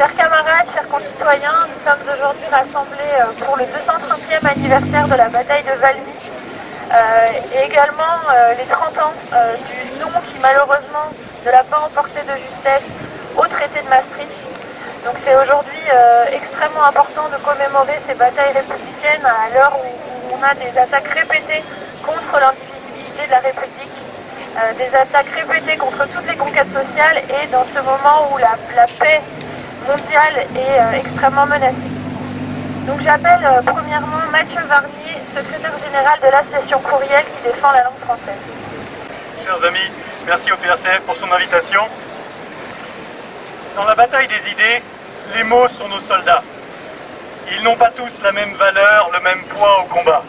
Chers camarades, chers concitoyens, nous sommes aujourd'hui rassemblés pour le 230e anniversaire de la bataille de Valmy et également les 30 ans du non qui malheureusement ne l'a pas emporté de justesse au traité de Maastricht. Donc c'est aujourd'hui extrêmement important de commémorer ces batailles républicaines à l'heure où on a des attaques répétées contre l'indivisibilité de la République, des attaques répétées contre toutes les conquêtes sociales et dans ce moment où la paix mondiale est extrêmement menacée. Donc j'appelle premièrement Mathieu Varnier, secrétaire général de l'association Courriel qui défend la langue française. Chers amis, merci au PRCF pour son invitation. Dans la bataille des idées, les mots sont nos soldats. Ils n'ont pas tous la même valeur, le même poids au combat.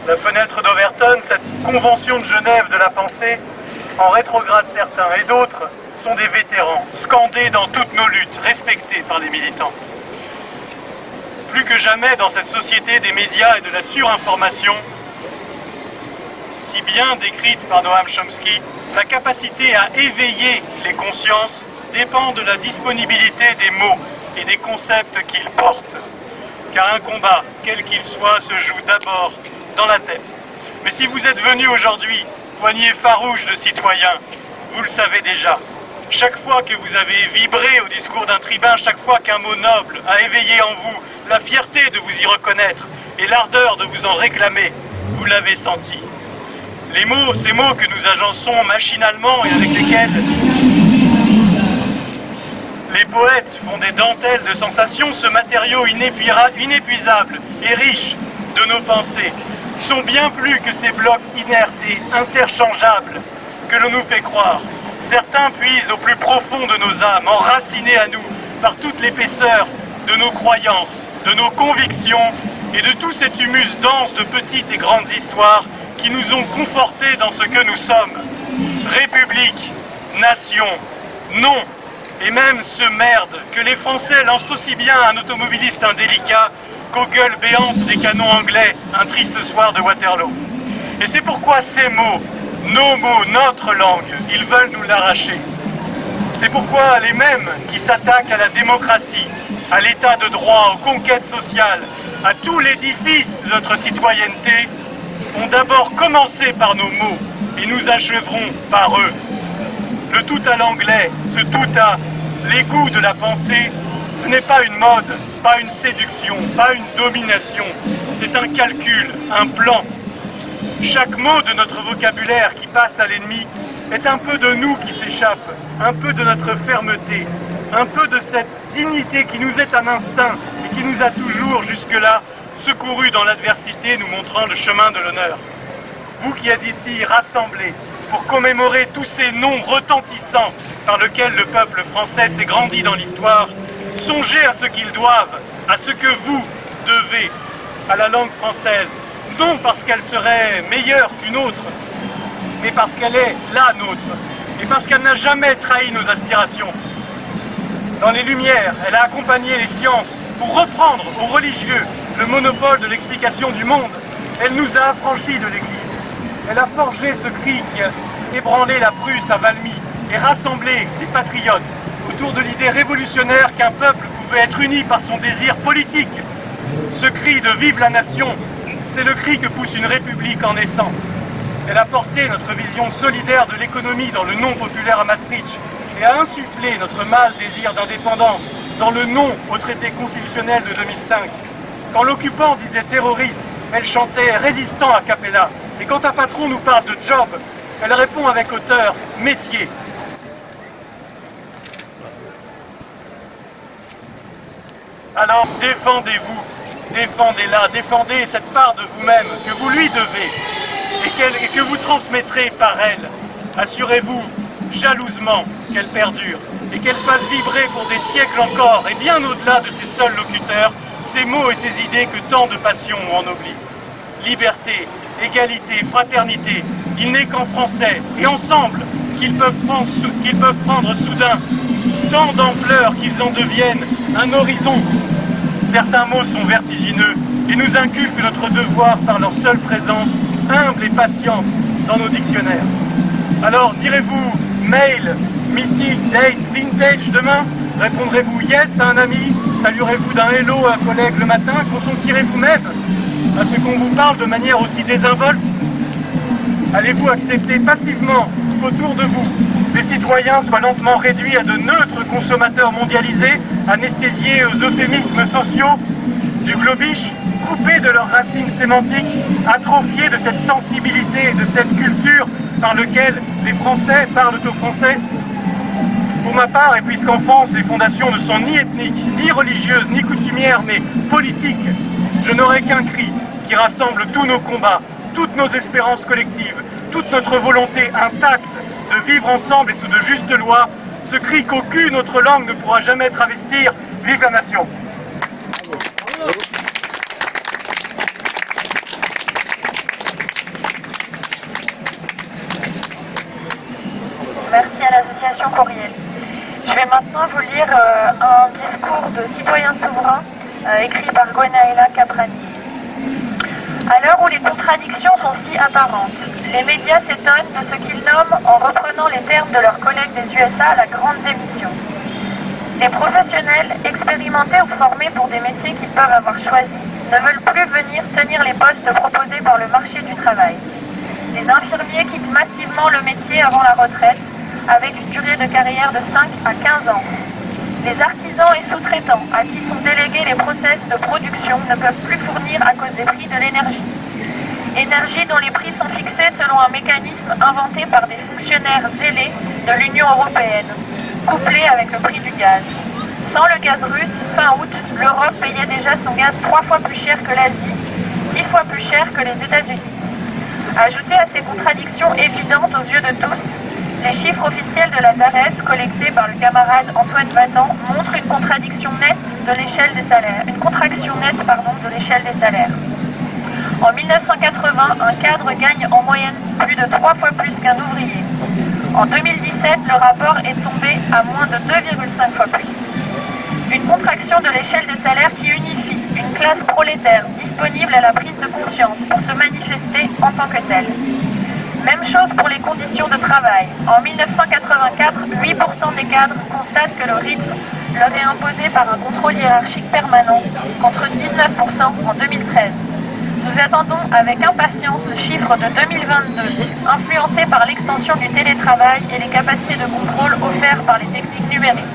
La fenêtre d'Overton, cette convention de Genève de la pensée, en rétrograde certains et d'autres, sont des vétérans, scandés dans toutes nos luttes, respectés par les militants. Plus que jamais dans cette société des médias et de la surinformation, si bien décrite par Noam Chomsky, la capacité à éveiller les consciences dépend de la disponibilité des mots et des concepts qu'ils portent. Car un combat, quel qu'il soit, se joue d'abord dans la tête. Mais si vous êtes venus aujourd'hui, poignée farouche de citoyens, vous le savez déjà. Chaque fois que vous avez vibré au discours d'un tribun, chaque fois qu'un mot noble a éveillé en vous la fierté de vous y reconnaître et l'ardeur de vous en réclamer, vous l'avez senti. Les mots, ces mots que nous agençons machinalement et avec lesquels les poètes font des dentelles de sensations, ce matériau inépuisable et riche de nos pensées, sont bien plus que ces blocs inertes et interchangeables que l'on nous fait croire. Certains puisent au plus profond de nos âmes, enracinés à nous par toute l'épaisseur de nos croyances, de nos convictions et de tout cet humus dense de petites et grandes histoires qui nous ont confortés dans ce que nous sommes. République, nation, non, et même ce merde que les Français lancent aussi bien à un automobiliste indélicat qu'aux gueules béantes des canons anglais un triste soir de Waterloo. Et c'est pourquoi ces mots, nos mots, notre langue, ils veulent nous l'arracher. C'est pourquoi les mêmes qui s'attaquent à la démocratie, à l'état de droit, aux conquêtes sociales, à tout l'édifice de notre citoyenneté, ont d'abord commencé par nos mots et nous achèverons par eux. Le tout à l'anglais, ce tout à l'égout de la pensée, ce n'est pas une mode, pas une séduction, pas une domination, c'est un calcul, un plan. Chaque mot de notre vocabulaire qui passe à l'ennemi est un peu de nous qui s'échappe, un peu de notre fermeté, un peu de cette dignité qui nous est un instinct et qui nous a toujours jusque-là secourus dans l'adversité, nous montrant le chemin de l'honneur. Vous qui êtes ici rassemblés pour commémorer tous ces noms retentissants par lesquels le peuple français s'est grandi dans l'histoire, songez à ce qu'ils doivent, à ce que vous devez à la langue française, non parce qu'elle serait meilleure qu'une autre, mais parce qu'elle est la nôtre, et parce qu'elle n'a jamais trahi nos aspirations. Dans les Lumières, elle a accompagné les sciences pour reprendre aux religieux le monopole de l'explication du monde. Elle nous a affranchis de l'Église. Elle a forgé ce cri qui a ébranlé la Prusse à Valmy et rassemblé les patriotes autour de l'idée révolutionnaire qu'un peuple pouvait être uni par son désir politique. Ce cri de vive la nation, c'est le cri que pousse une république en naissant. Elle a porté notre vision solidaire de l'économie dans le non populaire à Maastricht et a insufflé notre mâle désir d'indépendance dans le non au traité constitutionnel de 2005. Quand l'occupant disait terroriste, elle chantait résistant a cappella. Et quand un patron nous parle de job, elle répond avec hauteur métier. Alors défendez-vous, défendez-la, défendez cette part de vous-même que vous lui devez et que vous transmettrez par elle. Assurez-vous jalousement qu'elle perdure et qu'elle fasse vibrer pour des siècles encore et bien au-delà de ses seuls locuteurs ces mots et ces idées que tant de passions ont ennoblis. Liberté, égalité, fraternité, il n'est qu'en français et ensemble qu'ils peuvent prendre soudain tant d'ampleur qu'ils en deviennent un horizon. Certains mots sont vertigineux et nous inculquent notre devoir par leur seule présence, humble et patiente, dans nos dictionnaires. Alors direz-vous mail, meeting, date, vintage demain? Répondrez-vous yes à un ami? Saluerez-vous d'un hello à un collègue le matin? Consentirez vous-même à ce qu'on vous parle de manière aussi désinvolte? Allez-vous accepter passivement qu'autour de vous, les citoyens soient lentement réduits à de neutres consommateurs mondialisés, anesthésiés aux euphémismes sociaux du globish, coupés de leurs racines sémantiques, atrophiés de cette sensibilité et de cette culture par lequel les Français parlent aux Français? Pour ma part, et puisqu'en France les fondations ne sont ni ethniques, ni religieuses, ni coutumières, mais politiques, je n'aurai qu'un cri qui rassemble tous nos combats, toutes nos espérances collectives, toute notre volonté intacte de vivre ensemble et sous de justes lois, ce cri qu'aucune autre langue ne pourra jamais travestir. Vive la nation! Merci à l'association Courriel. Je vais maintenant vous lire un discours de citoyen souverain écrit par Gwenaëlla Cabrani. À l'heure où les contradictions sont si apparentes, les médias s'étonnent de ce qu'ils nomment, en reprenant les termes de leurs collègues des USA, la grande démission. Les professionnels, expérimentés ou formés pour des métiers qu'ils peuvent avoir choisis, ne veulent plus venir tenir les postes proposés par le marché du travail. Les infirmiers quittent massivement le métier avant la retraite, avec une durée de carrière de 5 à 15 ans. Les artisans et sous-traitants à qui sont délégués les process de production ne peuvent plus fournir à cause des prix de l'énergie. Énergie dont les prix sont fixés selon un mécanisme inventé par des fonctionnaires zélés de l'Union européenne, couplé avec le prix du gaz. Sans le gaz russe, fin août, l'Europe payait déjà son gaz 3 fois plus cher que l'Asie, 10 fois plus cher que les États-Unis. Ajouté à ces contradictions évidentes aux yeux de tous, les chiffres officiels de la DARES collectés par le camarade Antoine Vatan montrent une contradiction nette de l'échelle des salaires, de l'échelle des salaires. En 1980, un cadre gagne en moyenne plus de 3 fois plus qu'un ouvrier. En 2017, le rapport est tombé à moins de 2,5 fois plus. Une contraction de l'échelle des salaires qui unifie une classe prolétaire disponible à la prise de conscience pour se manifester en tant que telle. Même chose pour les conditions de travail. En 1984, 8% des cadres constatent que le rythme leur est imposé par un contrôle hiérarchique permanent, contre 19% en 2013. Nous attendons avec impatience le chiffre de 2022, influencé par l'extension du télétravail et les capacités de contrôle offertes par les techniques numériques.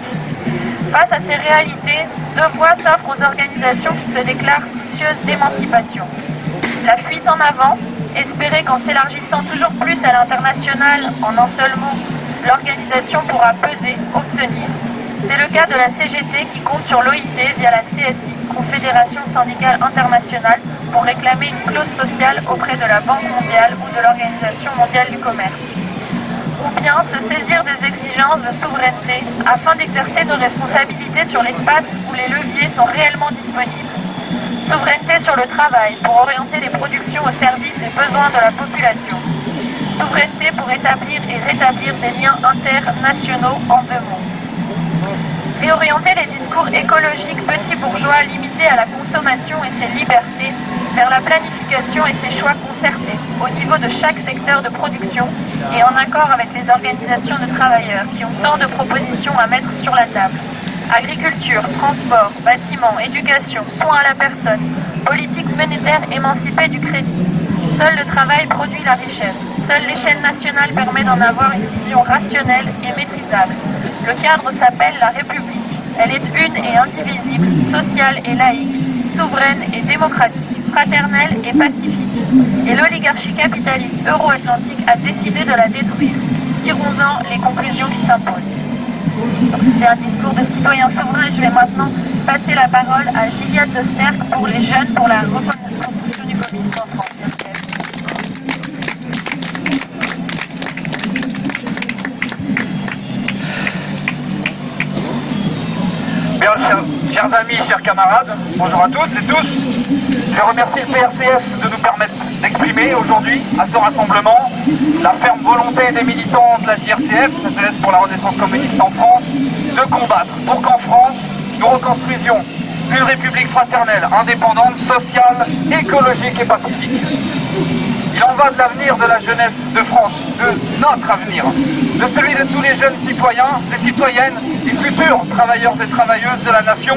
Face à ces réalités, deux voies s'offrent aux organisations qui se déclarent soucieuses d'émancipation. La fuite en avant, espérer qu'en s'élargissant toujours plus à l'international, en un seul mot, l'organisation pourra peser, obtenir. C'est le cas de la CGT qui compte sur l'OIT via la CSI, Confédération syndicale internationale, pour réclamer une clause sociale auprès de la Banque mondiale ou de l'Organisation mondiale du commerce. Ou bien se saisir des exigences de souveraineté afin d'exercer nos responsabilités sur l'espace où les leviers sont réellement disponibles. Souveraineté sur le travail pour orienter les productions au service des besoins de la population. Souveraineté pour établir et rétablir des liens internationaux en deux mots. Réorienter les discours écologiques petits bourgeois limités à la consommation et ses libertés vers la planification et ses choix concertés au niveau de chaque secteur de production et en accord avec les organisations de travailleurs qui ont tant de propositions à mettre sur la table. Agriculture, transport, bâtiment, éducation, soins à la personne, politique monétaire émancipée du crédit. Seul le travail produit la richesse. Seule l'échelle nationale permet d'en avoir une vision rationnelle et maîtrisable. Le cadre s'appelle la République. Elle est une et indivisible, sociale et laïque, souveraine et démocratique, fraternelle et pacifique. Et l'oligarchie capitaliste euro-atlantique a décidé de la détruire. Tirons-en les conclusions qui s'imposent. C'est un discours de citoyen souverain et je vais maintenant passer la parole à Gilliatt de Sterck pour les jeunes pour la reconstruction du communisme en France. Bien, chers amis, chers camarades, bonjour à toutes et tous. Je remercie le PRCF de nous permettre d'exprimer aujourd'hui, à ce rassemblement, la ferme volonté des militants de la JRCF, la Jeunesse pour la Renaissance communiste en France, de combattre pour qu'en France, nous reconstruisions une république fraternelle, indépendante, sociale, écologique et pacifique. Il en va de l'avenir de la jeunesse de France, de notre avenir, de celui de tous les jeunes citoyens et citoyennes, les futurs travailleurs et travailleuses de la nation,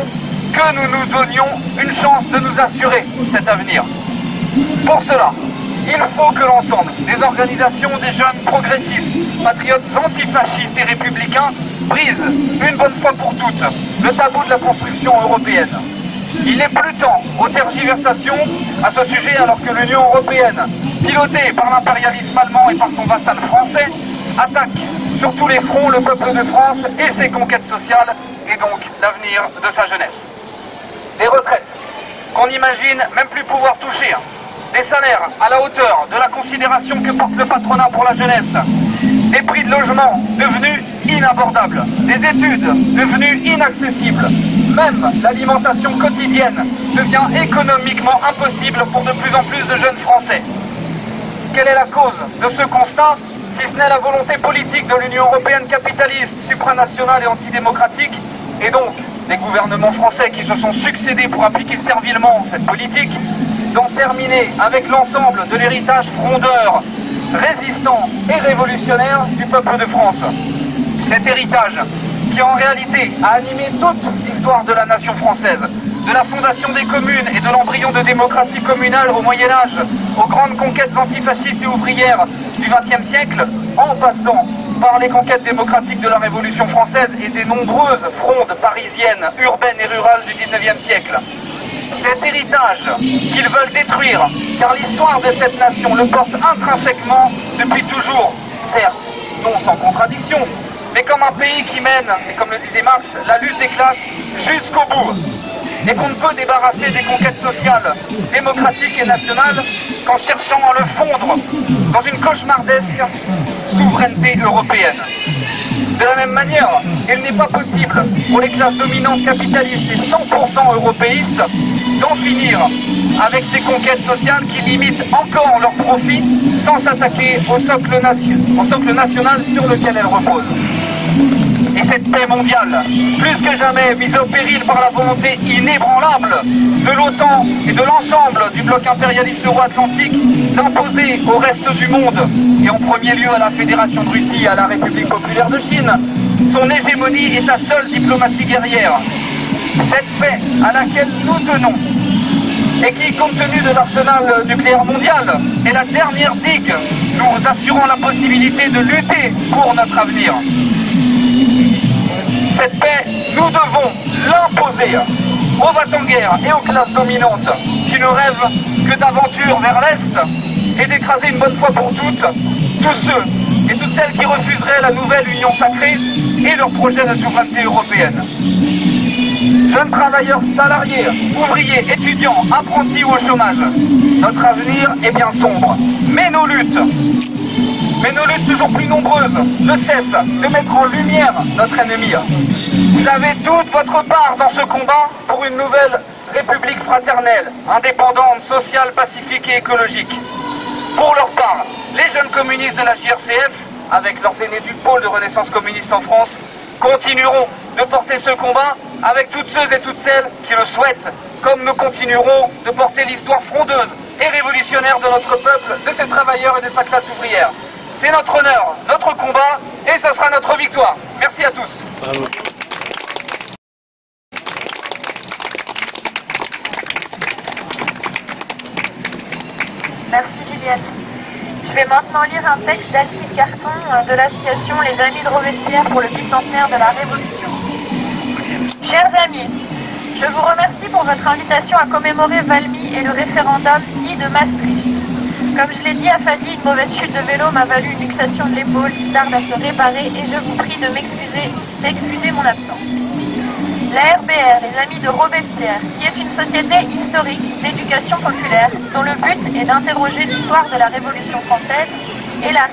que nous nous donnions une chance de nous assurer cet avenir. Pour cela, il faut que l'ensemble des organisations des jeunes progressistes, patriotes antifascistes et républicains brisent une bonne fois pour toutes le tabou de la construction européenne. Il n'est plus temps aux tergiversations à ce sujet alors que l'Union européenne, pilotée par l'impérialisme allemand et par son vassal français, attaque sur tous les fronts le peuple de France et ses conquêtes sociales et donc l'avenir de sa jeunesse. Des retraites qu'on imagine même plus pouvoir toucher, des salaires à la hauteur de la considération que porte le patronat pour la jeunesse, des prix de logement devenus inabordables, des études devenues inaccessibles, même l'alimentation quotidienne devient économiquement impossible pour de plus en plus de jeunes Français. Quelle est la cause de ce constat, si ce n'est la volonté politique de l'Union européenne capitaliste, supranationale et antidémocratique, et donc des gouvernements français qui se sont succédés pour appliquer servilement cette politique, d'en terminer avec l'ensemble de l'héritage frondeur, résistant et révolutionnaire du peuple de France. Cet héritage qui en réalité a animé toute l'histoire de la nation française, de la fondation des communes et de l'embryon de démocratie communale au Moyen-Âge, aux grandes conquêtes antifascistes et ouvrières du XXe siècle, en passant par les conquêtes démocratiques de la Révolution française et des nombreuses frondes parisiennes, urbaines et rurales du XIXe siècle. Cet héritage qu'ils veulent détruire, car l'histoire de cette nation le porte intrinsèquement depuis toujours, certes, non sans contradiction, mais comme un pays qui mène, et comme le disait Marx, la lutte des classes jusqu'au bout, et qu'on ne peut débarrasser des conquêtes sociales, démocratiques et nationales qu'en cherchant à le fondre dans une cauchemardesque souveraineté européenne. De la même manière, il n'est pas possible pour les classes dominantes capitalistes et 100% européistes d'en finir avec ces conquêtes sociales qui limitent encore leurs profits sans s'attaquer au socle national sur lequel elles reposent. Et cette paix mondiale, plus que jamais mise au péril par la volonté inébranlable de l'OTAN et de l'ensemble du bloc impérialiste euro-atlantique d'imposer au reste du monde, et en premier lieu à la Fédération de Russie et à la République populaire de Chine, son hégémonie et sa seule diplomatie guerrière. Cette paix à laquelle nous tenons, et qui, compte tenu de l'arsenal nucléaire mondial, est la dernière digue nous assurant la possibilité de lutter pour notre avenir. Cette paix, nous devons l'imposer aux va-t-en-guerre et aux classes dominantes qui ne rêvent que d'aventure vers l'Est et d'écraser une bonne fois pour toutes tous ceux et toutes celles qui refuseraient la nouvelle union sacrée et leur projet de souveraineté européenne. Jeunes travailleurs salariés, ouvriers, étudiants, apprentis ou au chômage, notre avenir est bien sombre. Mais nos luttes toujours plus nombreuses ne cessent de mettre en lumière notre ennemi. Vous avez toute votre part dans ce combat pour une nouvelle république fraternelle, indépendante, sociale, pacifique et écologique. Pour leur part, les jeunes communistes de la JRCF, avec leurs aînés du pôle de Renaissance communiste en France, continueront de porter ce combat avec toutes ceux et toutes celles qui le souhaitent, comme nous continuerons de porter l'histoire frondeuse et révolutionnaire de notre peuple, de ses travailleurs et de sa classe ouvrière. C'est notre honneur, notre combat, et ce sera notre victoire. Merci à tous. Bravo. Merci Juliette. Je vais maintenant lire un texte d'Alcide Carton de l'association Les Amis de Robespierre pour le bicentenaire de la Révolution. Chers amis, je vous remercie pour votre invitation à commémorer Valmy et le référendum dit de Maastricht. Comme je l'ai dit à Fadi, une mauvaise chute de vélo m'a valu une luxation de l'épaule qui tarde à se réparer et je vous prie de m'excuser mon absence. La RBR, les Amis de Robespierre, qui est une société historique d'éducation populaire dont le but est d'interroger l'histoire de la Révolution française et la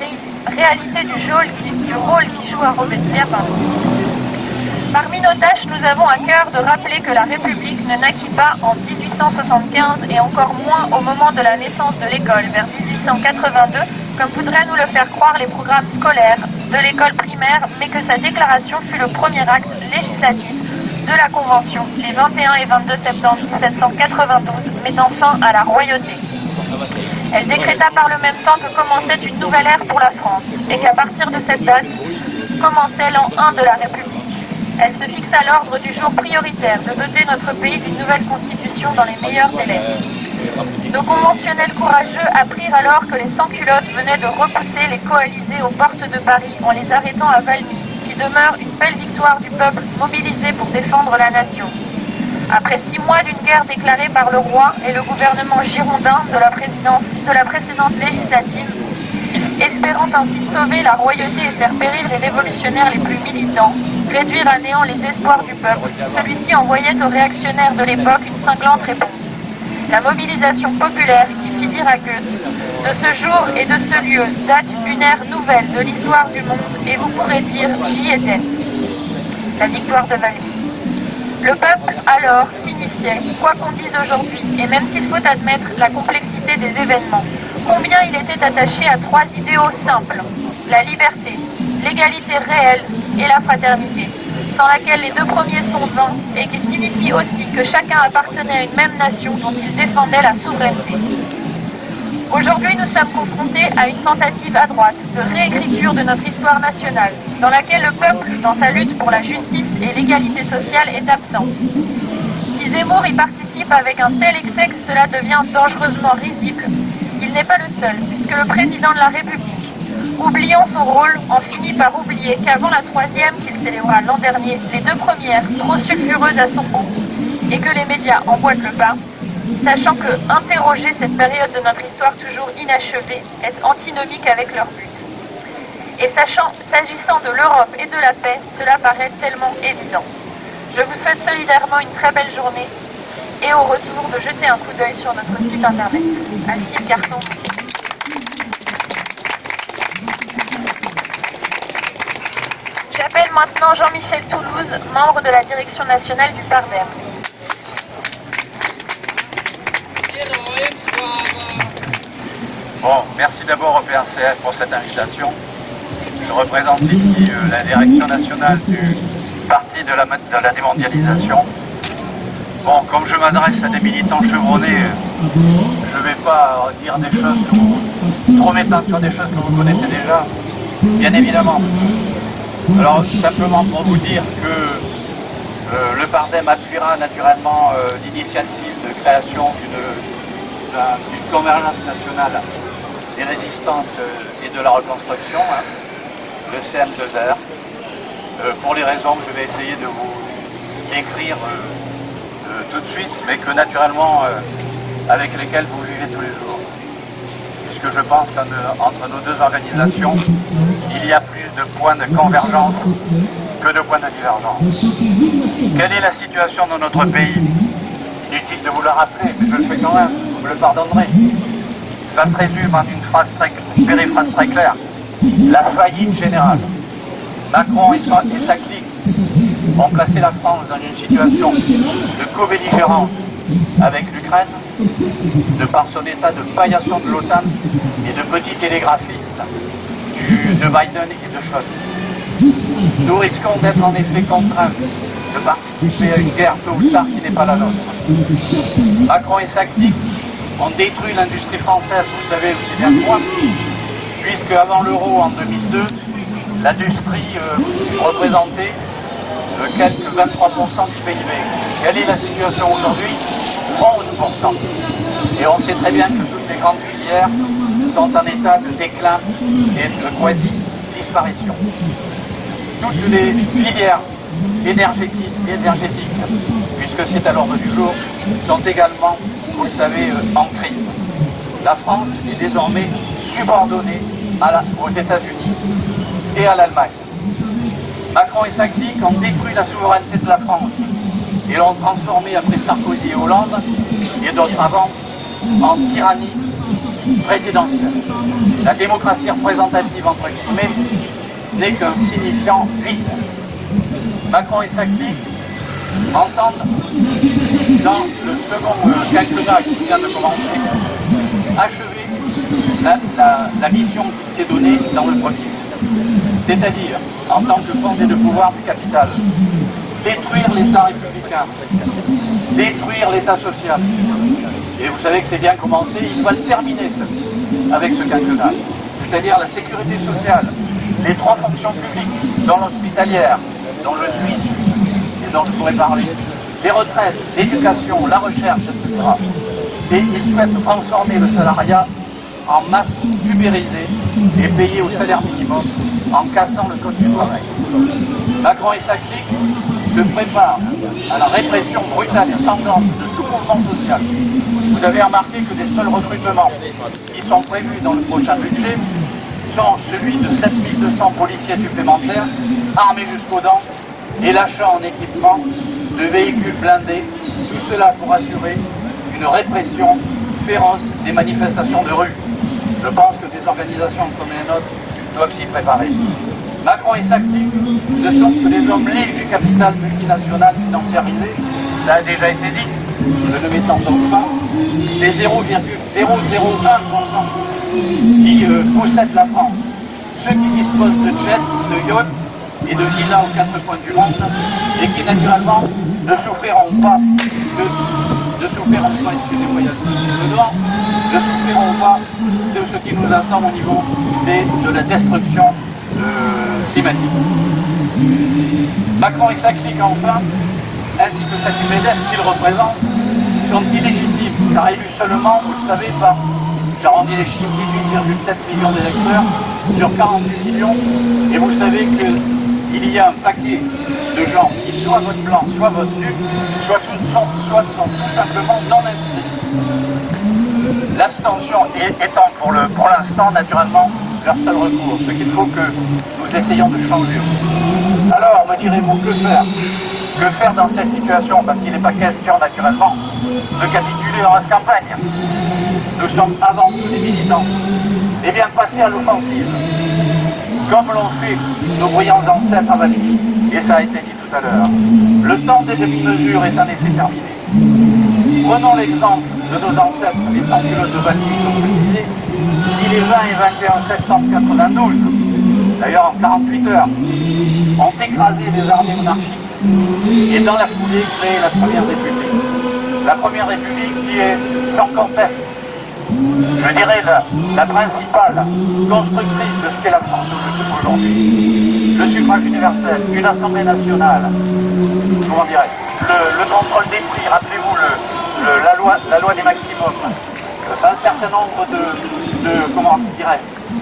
réalité du rôle qui joue à Robespierre par nous. Parmi nos tâches, nous avons à cœur de rappeler que la République ne naquit pas en 1875 et encore moins au moment de la naissance de l'école, vers 1882, comme voudraient nous le faire croire les programmes scolaires de l'école primaire, mais que sa déclaration fut le premier acte législatif de la Convention, les 21 et 22 septembre 1792, mettant fin à la royauté. Elle décréta par le même temps que commençait une nouvelle ère pour la France et qu'à partir de cette date commençait l'an 1 de la République. Elle se fixa l'ordre du jour prioritaire de doter notre pays d'une nouvelle constitution dans les meilleurs délais. Nos conventionnels courageux apprirent alors que les sans-culottes venaient de repousser les coalisés aux portes de Paris en les arrêtant à Valmy, qui demeure une belle victoire du peuple mobilisé pour défendre la nation. Après 6 mois d'une guerre déclarée par le roi et le gouvernement girondin de la précédente législative, espérant ainsi sauver la royauté et faire périr les révolutionnaires les plus militants, réduire à néant les espoirs du peuple, celui-ci envoyait aux réactionnaires de l'époque une cinglante réponse. La mobilisation populaire qui fit dire à Goethe « De ce jour et de ce lieu date une ère nouvelle de l'histoire du monde et vous pourrez dire j'y étais ». La victoire de Valmy. Le peuple, alors, signifiait, quoi qu'on dise aujourd'hui, et même s'il faut admettre la complexité des événements, combien il était attaché à 3 idéaux simples, la liberté, l'égalité réelle et la fraternité, sans laquelle les 2 premiers sont vains et qui signifie aussi que chacun appartenait à une même nation dont il défendait la souveraineté. Aujourd'hui, nous sommes confrontés à une tentative à droite de réécriture de notre histoire nationale, dans laquelle le peuple, dans sa lutte pour la justice et l'égalité sociale, est absent. Si Zemmour y participe avec un tel excès que cela devient dangereusement risible, il n'est pas le seul, puisque le président de la République, oubliant son rôle, en finit par oublier qu'avant la 3e qu'il célébra l'an dernier, les 2 premières, trop sulfureuses à son goût, et que les médias emboîtent le pas, sachant que interroger cette période de notre histoire toujours inachevée est antinomique avec leur but. Et s'agissant de l'Europe et de la paix, cela paraît tellement évident. Je vous souhaite solidairement une très belle journée et au retour de jeter un coup d'œil sur notre site internet. Alice Carton. J'appelle maintenant Jean-Michel Toulouse, membre de la direction nationale du Parvert. Bon, merci d'abord au PRCF pour cette invitation. Je représente ici la direction nationale du parti de la démondialisation. Bon, comme je m'adresse à des militants chevronnés, je ne vais pas dire des choses trop m'étendre sur des choses que vous connaissez déjà, bien évidemment. Alors, simplement pour vous dire que le Pardem appuiera naturellement l'initiative de création d'une convergence nationale des résistances et de la reconstruction, le CM2R, pour les raisons que je vais essayer de vous décrire tout de suite, mais que naturellement avec lesquelles vous vivez tous les jours. Puisque je pense qu'entre nos 2 organisations, il y a plus de points de convergence que de points de divergence. Quelle est la situation de notre pays? Inutile de vous le rappeler, mais je le fais quand même, vous me le pardonnerez. Ça se résume en une périphrase très claire. La faillite générale. Macron et sa clique ont placé la France dans une situation de co-belligérance avec l'Ukraine, de par son état de paillasson de l'OTAN et de petit télégraphiste de Biden et de Scholz. Nous risquons d'être en effet contraints de participer à une guerre tôt ou tard qui n'est pas la nôtre. Macron et sa clique ont détruit l'industrie française, vous savez aussi bien que moi, puisque avant l'euro en 2002, l'industrie représentait quelques 23% du PIB. Quelle est la situation aujourd'hui? 11%. Et on sait très bien que toutes les grandes filières sont en état de déclin et de quasi-disparition. Toutes les filières énergétiques, puisque c'est à l'ordre du jour, sont également, vous le savez, en crise. La France est désormais subordonnée aux États-Unis et à l'Allemagne. Macron et sa clique ont détruit la souveraineté de la France et l'ont transformée après Sarkozy et Hollande et d'autres avant en tyrannie présidentielle. La démocratie représentative, entre guillemets, n'est qu'un signifiant vide. Macron et sa clique entendent, dans le second quinquennat qui vient de commencer, achever la mission qu'il s'est donnée dans le premier. C'est-à-dire, en tant que fondé de pouvoir du capital, détruire l'État républicain, détruire l'État social, Et vous savez que c'est bien commencé, il va le terminer avec ce quinquennat. C'est-à-dire la sécurité sociale, les 3 fonctions publiques, dont l'hospitalière, dont je suis issu et dont je pourrais parler, les retraites, l'éducation, la recherche, etc. Et il souhaite transformer le salariat en masse ubérisée et payée au salaire minimum en cassant le code du travail. Macron et sa clique se préparent à la répression brutale et sanglante de tout mouvement social. Vous avez remarqué que les seuls recrutements qui sont prévus dans le prochain budget sont celui de 7200 policiers supplémentaires, armés jusqu'aux dents, et l'achat en équipement de véhicules blindés, tout cela pour assurer une répression féroce des manifestations de rue. Je pense que des organisations comme les nôtres doivent s'y préparer. Macron et sa clique ne sont que les hommes libres du capital multinational financiarisé, ça a déjà été dit, je ne m'étends pas, les 0,001% qui possèdent la France, ceux qui disposent de jets, de yachts et de villas aux 4 coins du monde, et qui naturellement ne souffriront pas excusez-moi, il y a dedans, ne souffriront pas de ce qui nous attend au niveau de la destruction climatique. Macron et sa clique, enfin, ainsi que cette MEDEF qu'il représente, sont illégitimes, car élus seulement, vous le savez, par, j'arrondis les chiffres, 18,7 millions d'électeurs sur 48 millions, et vous savez qu'il y a un paquet de gens qui soit votent blanc, soit votent nul, soit sont tout simplement non inscrits. L'abstention étant pour l'instant naturellement leur seul recours, ce qu'il faut que nous essayons de changer. Alors, me direz-vous, que faire? Que faire dans cette situation? Parce qu'il n'est pas question naturellement de capituler dans la campagne. Nous sommes avant tout des militants. Eh bien, passer à l'offensive, comme l'ont fait nos brillants ancêtres à Valmy, et ça a été dit tout à l'heure. Le temps des demi-mesures est en effet terminé. Prenons l'exemple de nos ancêtres, les sans-culottes de Valmy, comme je le disais, qui les 20 et 21 septembre 92, d'ailleurs en 48 heures, ont écrasé les armées monarchiques et dans la foulée créé la Première République. La Première République qui est sans conteste, je dirais, la principale constructrice de ce qu'est la France aujourd'hui. Le suffrage universel, une Assemblée nationale, comment dirais-je, le contrôle des prix, rappelez-vous la loi des maximums, un certain nombre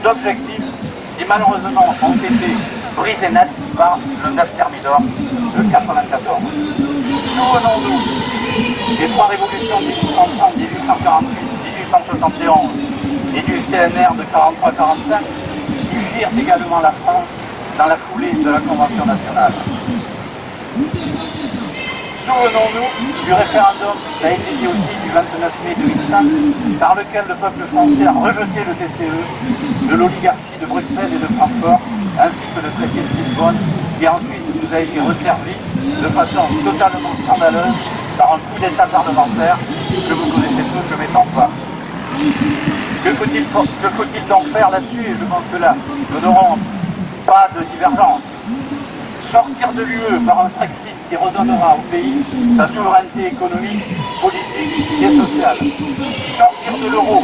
d'objectifs qui malheureusement ont été brisés net par le 9 Thermidor de 94. Souvenons-nous des 3 révolutions de 1830, 1848, 1871 et du CNR de 43-45 qui firent également la France dans la foulée de la Convention nationale. Souvenons-nous du référendum, ça a été dit aussi, du 29 mai 2005, par lequel le peuple français a rejeté le TCE de l'oligarchie de Bruxelles et de Francfort, ainsi que le traité de Lisbonne, qui ensuite nous a été resservi de façon totalement scandaleuse par un coup d'État parlementaire que vous connaissez tous, je ne m'étends pas. Que faut-il donc faire là-dessus? Et je pense que là, nous n'aurons pas de divergence. Sortir de l'UE par un Brexit qui redonnera au pays sa souveraineté économique, politique et sociale. Sortir de l'euro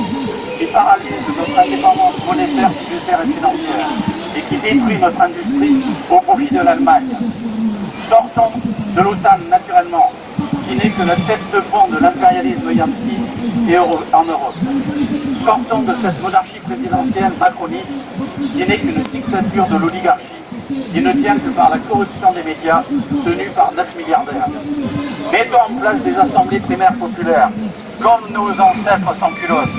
qui paralyse notre indépendance monétaire, budgétaire et financière et qui détruit notre industrie au profit de l'Allemagne. Sortons de l'OTAN naturellement, qui n'est que la tête de pont de l'impérialisme yankee et en Europe. Sortons de cette monarchie présidentielle macroniste qui n'est qu'une dictature de l'oligarchie, qui ne tient que par la corruption des médias tenus par 9 milliardaires. Mettons en place des assemblées primaires populaires, comme nos ancêtres sans culottes,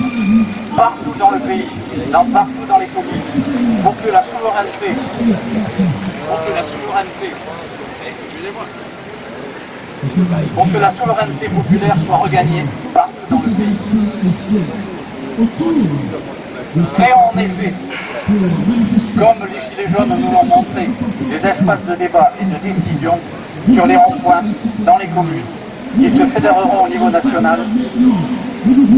partout dans le pays, partout dans les communes, pour que la souveraineté, populaire soit regagnée partout dans le pays. Créons en effet, comme les Gilets jaunes nous l'ont montré, des espaces de débat et de décision sur les ronds-points dans les communes, qui se fédéreront au niveau national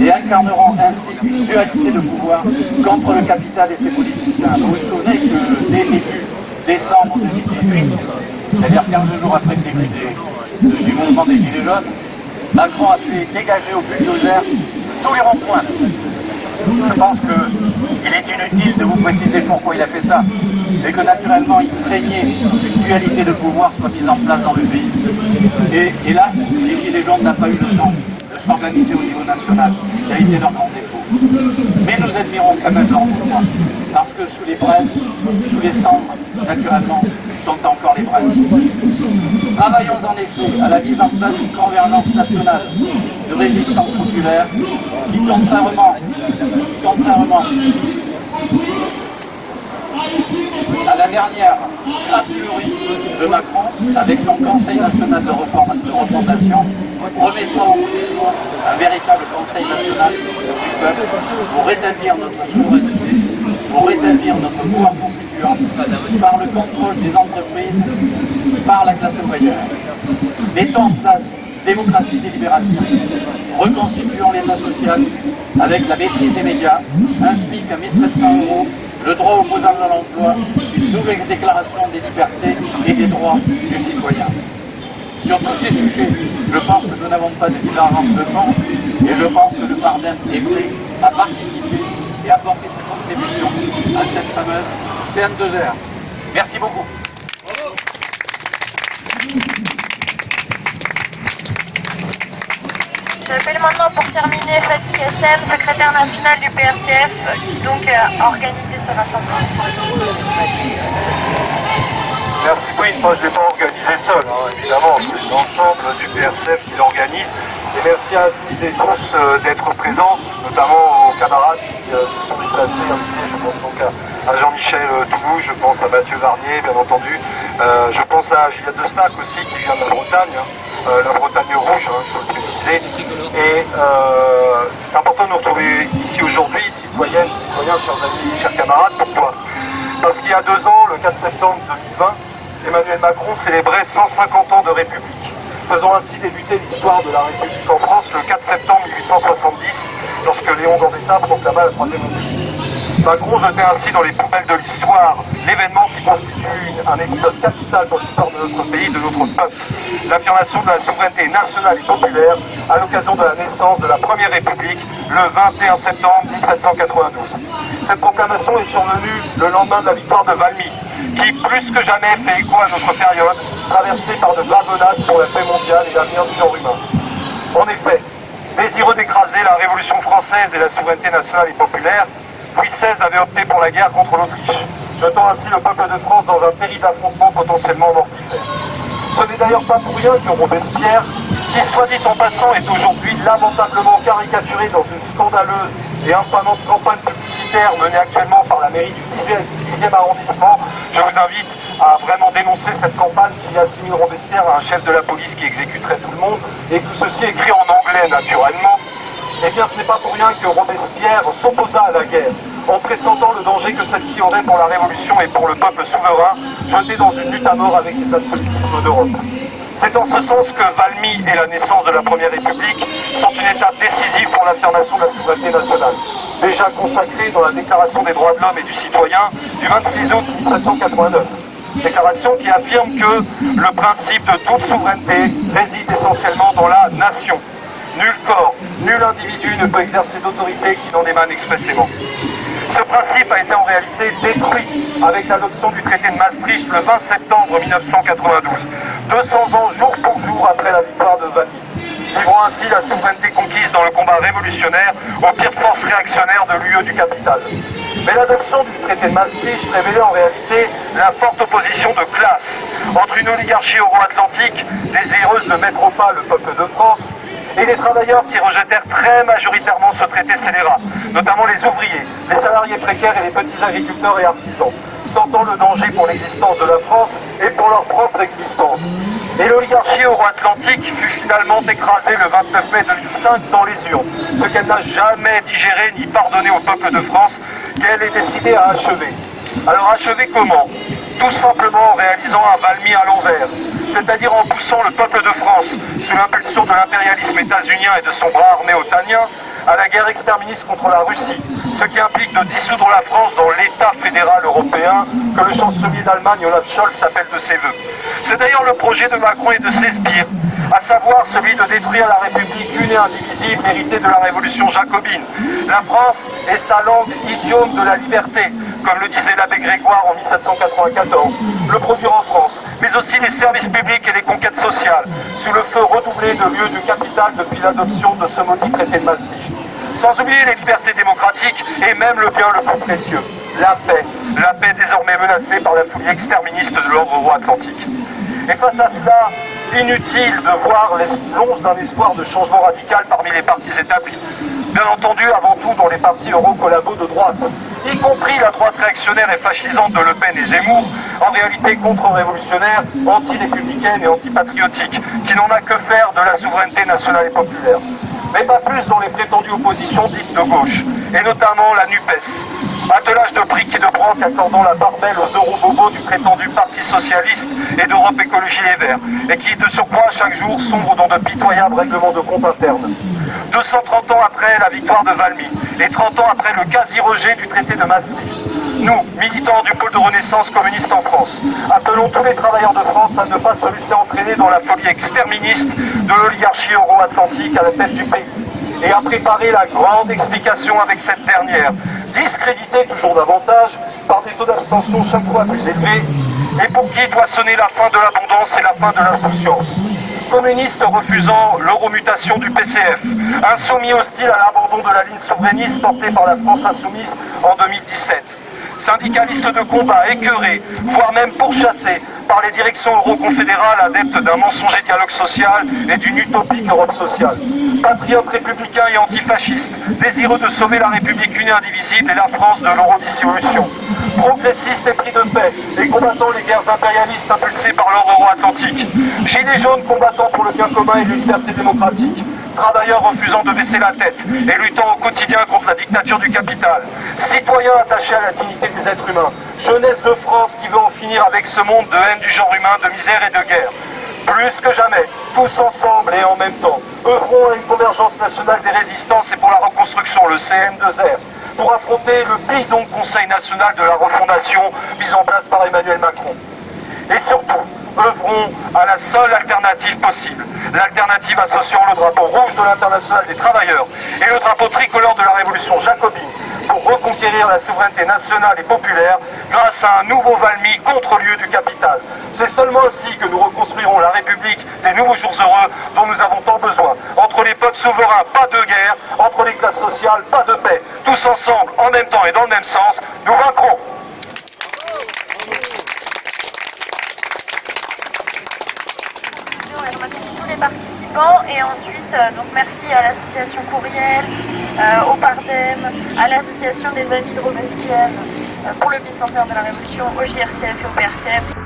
et incarneront ainsi une dualité de pouvoir contre le capital et ses politiciens. Vous vous souvenez que dès début décembre 2018, c'est-à-dire 15 jours après le début du mouvement des Gilets jaunes, Macron a fait dégager au bulldozer tous les ronds-points. Je pense qu'il est inutile de vous préciser pourquoi il a fait ça. C'est que naturellement, il craignait qu'une dualité de pouvoir soit mise en place dans le pays. Et là, les Gilets jaunes n'ont pas eu le temps de s'organiser au niveau national. Ça a été leur grand défaut. Mais nous admirons quand même leur mouvement, parce que sous les braises, sous les cendres, naturellement, sont encore les braises. Travaillons en effet à la mise en place d'une convergence nationale de résistance populaire qui, contrairement à la dernière crapullerie de Macron, avec son Conseil national de refondation, remettant un véritable Conseil national du peuple pour rétablir notre souveraineté, pour rétablir notre pouvoir constituant par le contrôle des entreprises, par la classe ouvrière. Mettons en place démocratie délibérative, reconstituons l'État social avec la maîtrise des médias, ainsi qu'à 1700 €, le droit opposable à l'emploi, une nouvelle déclaration des libertés et des droits du citoyen. Sur tous ces sujets, je pense que nous n'avons pas de divergence de fond et je pense que le Bardem est prêt à participer et apporter sa contribution à cette fameuse CN2R. Merci beaucoup. J'appelle maintenant pour terminer Fatih Hassen, secrétaire national du PRCF, qui donc a organisé ce rassemblement. Merci, oui, moi je ne l'ai pas organisé seul, évidemment, c'est l'ensemble du PRCF qui l'organise. Et merci à tous et tous d'être présents, notamment aux camarades qui se sont déplacés, je pense donc à Jean-Michel Toulouse, je pense à Mathieu Varnier, bien entendu, je pense à Juliette de Stac aussi, qui vient de la Bretagne, la Bretagne rouge, il faut le préciser. Et c'est important de nous retrouver ici aujourd'hui, citoyennes, citoyens, chers amis, chers camarades. Pourquoi? Parce qu'il y a 2 ans, le 4 septembre 2020, Emmanuel Macron célébrait 150 ans de République, faisant ainsi débuter l'histoire de la République en France le 4 septembre 1870, lorsque Léon Gambetta proclama la 3e République. Macron jetait ainsi dans les poubelles de l'histoire l'événement qui constitue un épisode capital dans l'histoire de notre pays, de notre peuple, l'affirmation de la souveraineté nationale et populaire à l'occasion de la naissance de la Première République le 21 septembre 1792. Cette proclamation est survenue le lendemain de la victoire de Valmy, qui plus que jamais fait écho à notre période, traversée par de graves menaces pour la paix mondiale et l'avenir du genre humain. En effet, désireux d'écraser la Révolution française et la souveraineté nationale et populaire, Louis XVI avait opté pour la guerre contre l'Autriche, jetant ainsi le peuple de France dans un terrible affrontement potentiellement mortifère. Ce n'est d'ailleurs pas pour rien que Robespierre, qui soit dit en passant est aujourd'hui lamentablement caricaturé dans une scandaleuse et infamante campagne publicitaire menée actuellement par la mairie du 10e arrondissement, je vous invite à vraiment dénoncer cette campagne qui assimile Robespierre à un chef de la police qui exécuterait tout le monde, et tout ceci écrit en anglais naturellement. Eh bien, ce n'est pas pour rien que Robespierre s'opposa à la guerre, en pressentant le danger que celle-ci aurait pour la Révolution et pour le peuple souverain, jeté dans une lutte à mort avec les absolutismes d'Europe. C'est en ce sens que Valmy et la naissance de la Première République sont une étape décisive pour l'affirmation de la souveraineté nationale, déjà consacrée dans la Déclaration des droits de l'homme et du citoyen du 26 août 1789. Déclaration qui affirme que le principe de toute souveraineté réside essentiellement dans la nation. Nul corps, nul individu ne peut exercer d'autorité qui n'en émane expressément. Ce principe a été en réalité détruit avec l'adoption du traité de Maastricht le 20 septembre 1992, 200 ans jour pour jour après la victoire de Valmy, livrant ainsi la souveraineté conquise dans le combat révolutionnaire aux pires forces réactionnaires de l'UE du capital. Mais l'adoption du traité de Maastricht révélait en réalité la forte opposition de classe entre une oligarchie euro-atlantique désireuse de mettre au pas le peuple de France et les travailleurs qui rejetèrent très majoritairement ce traité scélérat, notamment les ouvriers, les salariés précaires et les petits agriculteurs et artisans, sentant le danger pour l'existence de la France et pour leur propre existence. Et l'oligarchie euro-atlantique fut finalement écrasée le 29 mai 2005 dans les urnes, ce qu'elle n'a jamais digéré ni pardonné au peuple de France, qu'elle est décidée à achever. Alors achever comment? Tout simplement en réalisant un Valmy à l'envers, c'est-à-dire en poussant le peuple de France, sous l'impulsion de l'impérialisme états-unien et de son bras armé otanien, à la guerre exterministe contre la Russie, ce qui implique de dissoudre la France dans l'État fédéral européen que le chancelier d'Allemagne Olaf Scholz appelle de ses voeux. C'est d'ailleurs le projet de Macron et de ses sbires, à savoir celui de détruire la République une et indivisible héritée de la révolution jacobine. La France est sa langue, idiome de la liberté, comme le disait l'abbé Grégoire en 1794. Le produire en France, mais aussi les services publics et les conquêtes sociales, sous le feu redoublé de lieux du capital depuis l'adoption de ce maudit traité de Maastricht. Sans oublier les libertés démocratiques et même le bien le plus précieux, la paix désormais menacée par la folie exterministe de l'ordre euro-atlantique. Et face à cela, inutile de voir l'once d'un espoir de changement radical parmi les partis établis. Bien entendu, avant tout dans les partis euro-collabos de droite, y compris la droite réactionnaire et fascisante de Le Pen et Zemmour, en réalité contre-révolutionnaire, anti-républicaine et anti-patriotique, qui n'en a que faire de la souveraineté nationale et populaire. Mais pas plus dans les prétendues oppositions dites de gauche, et notamment la NUPES. Attelage de briques et de brocs accordant la part belle aux eurobobos du prétendu Parti Socialiste et d'Europe Écologie Les Verts, et qui de surcroît chaque jour sombre dans de pitoyables règlements de compte internes. 230 ans après la victoire de Valmy, et 30 ans après le quasi-rejet du traité de Maastricht, nous, militants du pôle de renaissance communiste en France, appelons tous les travailleurs de France à ne pas se laisser entraîner dans la folie exterministe de l'oligarchie euro-atlantique à la tête du pays, et à préparer la grande explication avec cette dernière, discréditée toujours davantage par des taux d'abstention chaque fois plus élevés, et pour qui doit sonner la fin de l'abondance et la fin de l'insouciance. Communistes refusant l'euromutation du PCF, insoumis hostile à l'abandon de la ligne souverainiste portée par la France insoumise en 2017. Syndicalistes de combat écœurés, voire même pourchassés par les directions euroconfédérales adeptes d'un mensonger dialogue social et d'une utopique Europe sociale. Patriotes républicains et antifascistes, désireux de sauver la République unie indivisible et la France de l'eurodissolution. Progressistes épris de paix et combattant les guerres impérialistes impulsées par l'ordre euro-atlantique. Gilets jaunes combattant pour le bien commun et les libertés démocratiques. Travailleurs refusant de baisser la tête et luttant au quotidien contre la dictature du capital. Citoyens attachés à la dignité des êtres humains. Jeunesse de France qui veut en finir avec ce monde de haine du genre humain, de misère et de guerre. Plus que jamais, tous ensemble et en même temps, œuvrons à une convergence nationale des résistances et pour la reconstruction, le CN2R, pour affronter le bidon Conseil national de la refondation mis en place par Emmanuel Macron. Et surtout, œuvrons à la seule alternative possible, l'alternative associant le drapeau rouge de l'Internationale des travailleurs et le drapeau tricolore de la révolution jacobine pour reconquérir la souveraineté nationale et populaire grâce à un nouveau Valmy contre-lieu du capital. C'est seulement ainsi que nous reconstruirons la République des nouveaux jours heureux dont nous avons tant besoin. Entre les peuples souverains, pas de guerre, entre les classes sociales, pas de paix. Tous ensemble, en même temps et dans le même sens, nous vaincrons. Tous les participants et ensuite donc merci à l'association Courriel, au Pardem, à l'association des Amis de Robespierre pour le bicentenaire de la Révolution, au JRCF et au PRCF.